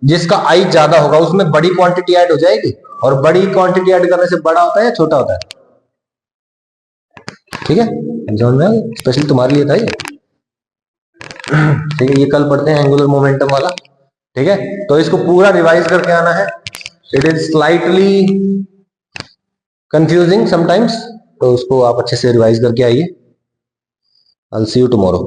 जिसका आई ज्यादा होगा उसमें बड़ी क्वांटिटी ऐड हो जाएगी, और बड़ी क्वांटिटी ऐड करने से बड़ा होता है या छोटा होता है? ठीक है, समझ में, स्पेशली तुम्हारे लिए था ये। ठीक है, ये कल पढ़ते हैं एंगुलर मोमेंटम वाला। ठीक है, तो इसको पूरा रिवाइज करके आना है। It is slightly confusing sometimes, तो उसको आप अच्छे से रिवाइज करके आइए। I will see you tomorrow.